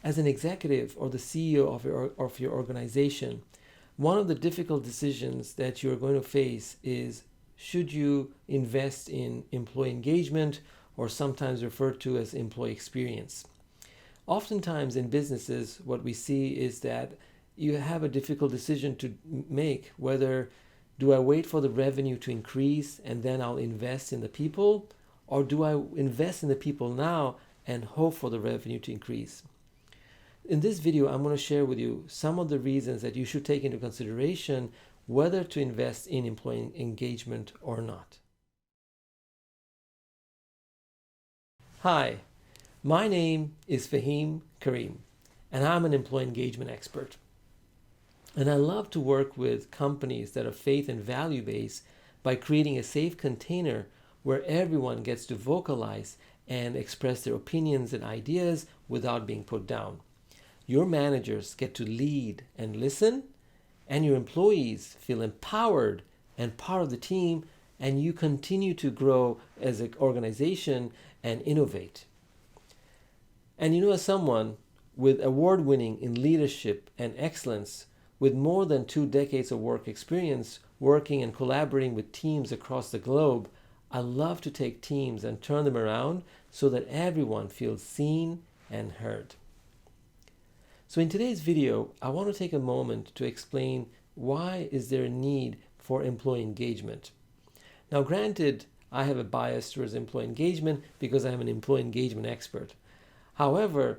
As an executive or the CEO of your organization, one of the difficult decisions that you're going to face is, should you invest in employee engagement, or sometimes referred to as employee experience? Oftentimes in businesses, what we see is that you have a difficult decision to make, whether do I wait for the revenue to increase and then I'll invest in the people, or do I invest in the people now and hope for the revenue to increase? In this video, I'm going to share with you some of the reasons that you should take into consideration whether to invest in employee engagement or not. Hi, my name is Fahim Karim, and I'm an employee engagement expert. And I love to work with companies that are faith and value based by creating a safe container where everyone gets to vocalize and express their opinions and ideas without being put down. Your managers get to lead and listen, and your employees feel empowered and part of the team, and you continue to grow as an organization and innovate. And as someone with award-winning in leadership and excellence, with more than 2 decades of work experience working and collaborating with teams across the globe, I love to take teams and turn them around so that everyone feels seen and heard. So in today's video, I want to take a moment to explain why is there a need for employee engagement. Now granted, I have a bias towards employee engagement because I am an employee engagement expert. However,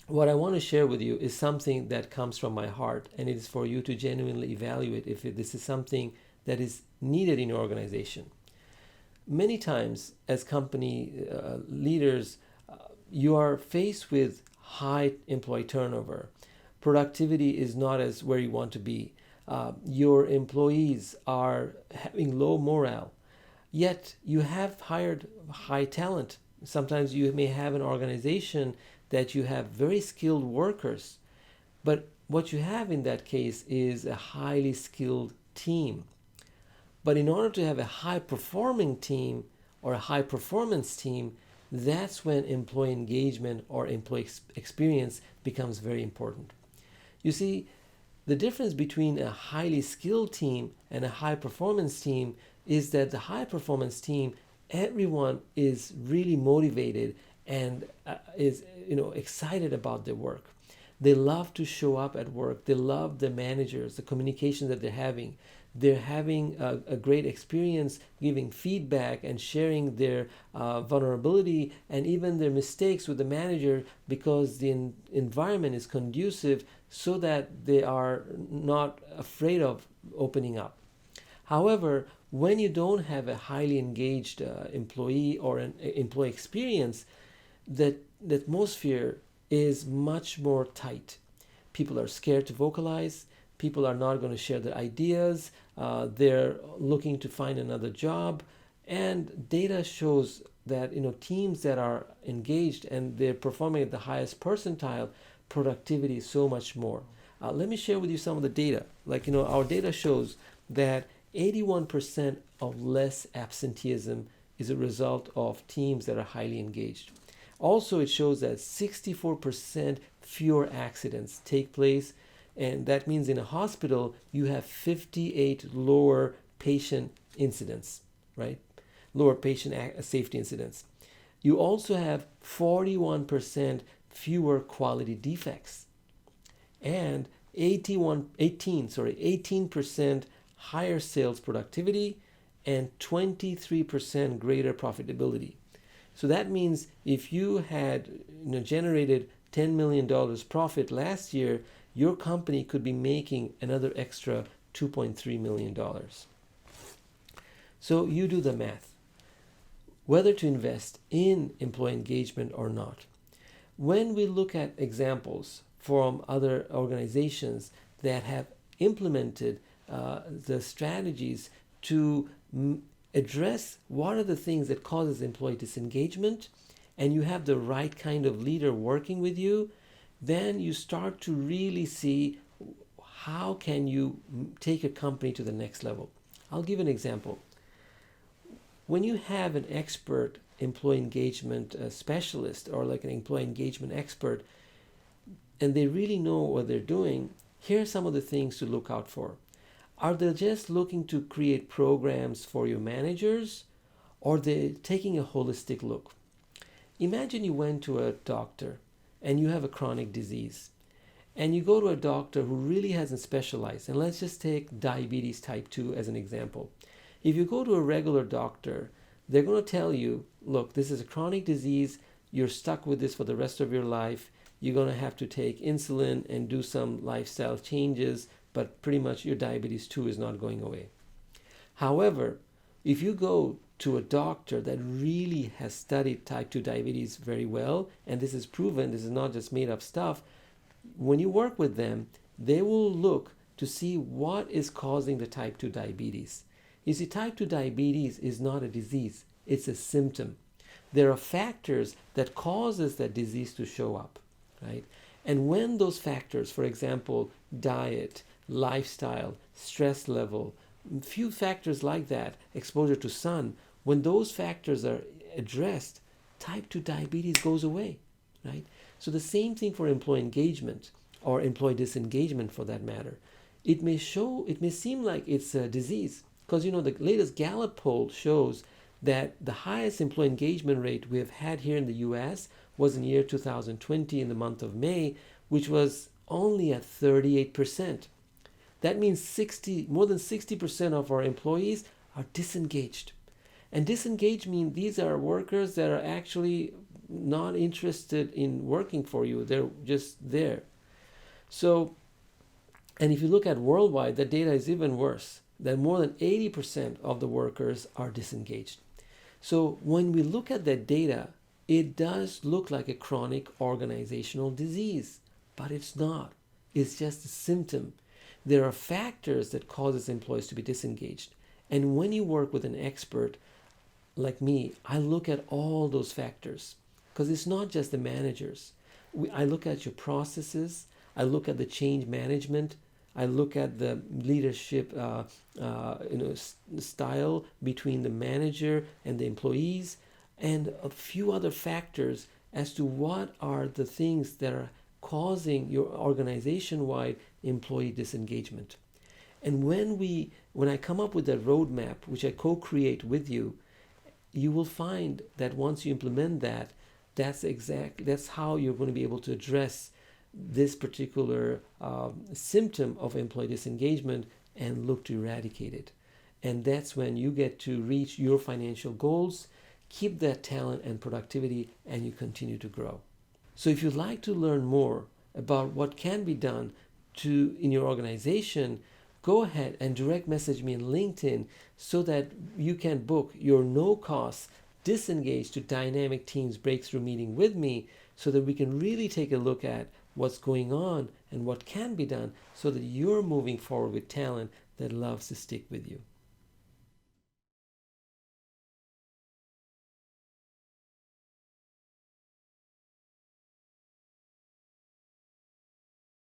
what I want to share with you is something that comes from my heart, and it is for you to genuinely evaluate if this is something that is needed in your organization. Many times as company leaders, you are faced with high employee turnover. Productivity is not as where you want to be. Your employees are having low morale, yet you have hired high talent. Sometimes you may have an organization that you have very skilled workers, but what you have in that case is a highly skilled team. But in order to have a high performing team or a high performance team, that's when employee engagement or employee experience becomes very important. You see, the difference between a highly skilled team and a high performance team is that the high performance team, everyone is really motivated and is excited about their work. They love to show up at work. They love the managers, the communication that they're having. They're having a great experience giving feedback and sharing their vulnerability and even their mistakes with the manager, because the environment is conducive so that they are not afraid of opening up. However, when you don't have a highly engaged employee or an employee experience, the atmosphere is much more tight. People are scared to vocalize. People are not going to share their ideas. They're looking to find another job. And data shows that teams that are engaged and they're performing at the highest percentile, productivity is so much more. Let me share with you some of the data. Our data shows that 81% of less absenteeism is a result of teams that are highly engaged. Also, it shows that 64% fewer accidents take place, and that means in a hospital you have 58 lower patient incidents, right? Lower patient safety incidents. You also have 41% fewer quality defects, and 18% higher sales productivity, and 23% greater profitability. So that means if you had generated $10 million profit last year, your company could be making another extra $2.3 million. So you do the math, whether to invest in employee engagement or not. When we look at examples from other organizations that have implemented the strategies to address what are the things that causes employee disengagement, and you have the right kind of leader working with you, then you start to really see how can you take a company to the next level. I'll give an example. When you have an expert employee engagement specialist or like an employee engagement expert, and they really know what they're doing, here are some of the things to look out for. Are they just looking to create programs for your managers, or are they taking a holistic look? Imagine you went to a doctor and you have a chronic disease, and you go to a doctor who really hasn't specialized. And let's just take diabetes type 2 as an example. If you go to a regular doctor, they're going to tell you, look, this is a chronic disease. You're stuck with this for the rest of your life. You're going to have to take insulin and do some lifestyle changes, but pretty much your diabetes 2 is not going away. However, if you go to a doctor that really has studied type 2 diabetes very well, and this is proven, this is not just made up stuff, when you work with them, they will look to see what is causing the type 2 diabetes. You see, type 2 diabetes is not a disease, it's a symptom. There are factors that causes that disease to show up, right? And when those factors, for example, diet, lifestyle, stress level, few factors like that, exposure to sun, when those factors are addressed, type 2 diabetes goes away, right? So the same thing for employee engagement or employee disengagement for that matter. It may seem like it's a disease because the latest Gallup poll shows that the highest employee engagement rate we have had here in the US was in year 2020 in the month of May, which was only at 38%. That means more than 60% of our employees are disengaged. And disengaged means these are workers that are actually not interested in working for you. They're just there. So, and if you look at worldwide, the data is even worse. That more than 80% of the workers are disengaged. So when we look at that data, it does look like a chronic organizational disease, but it's not. It's just a symptom. There are factors that causes employees to be disengaged. And when you work with an expert like me, I look at all those factors because it's not just the managers. I look at your processes. I look at the change management. I look at the leadership style between the manager and the employees, and a few other factors as to what are the things that are causing your organization-wide employee disengagement. And when I come up with a roadmap, which I co-create with you, you will find that once you implement that, that's how you're going to be able to address this particular symptom of employee disengagement and look to eradicate it. And that's when you get to reach your financial goals, keep that talent and productivity, and you continue to grow. So if you'd like to learn more about what can be done in your organization, go ahead and direct message me in LinkedIn so that you can book your no-cost Disengage to Dynamic Teams breakthrough meeting with me so that we can really take a look at what's going on and what can be done so that you're moving forward with talent that loves to stick with you.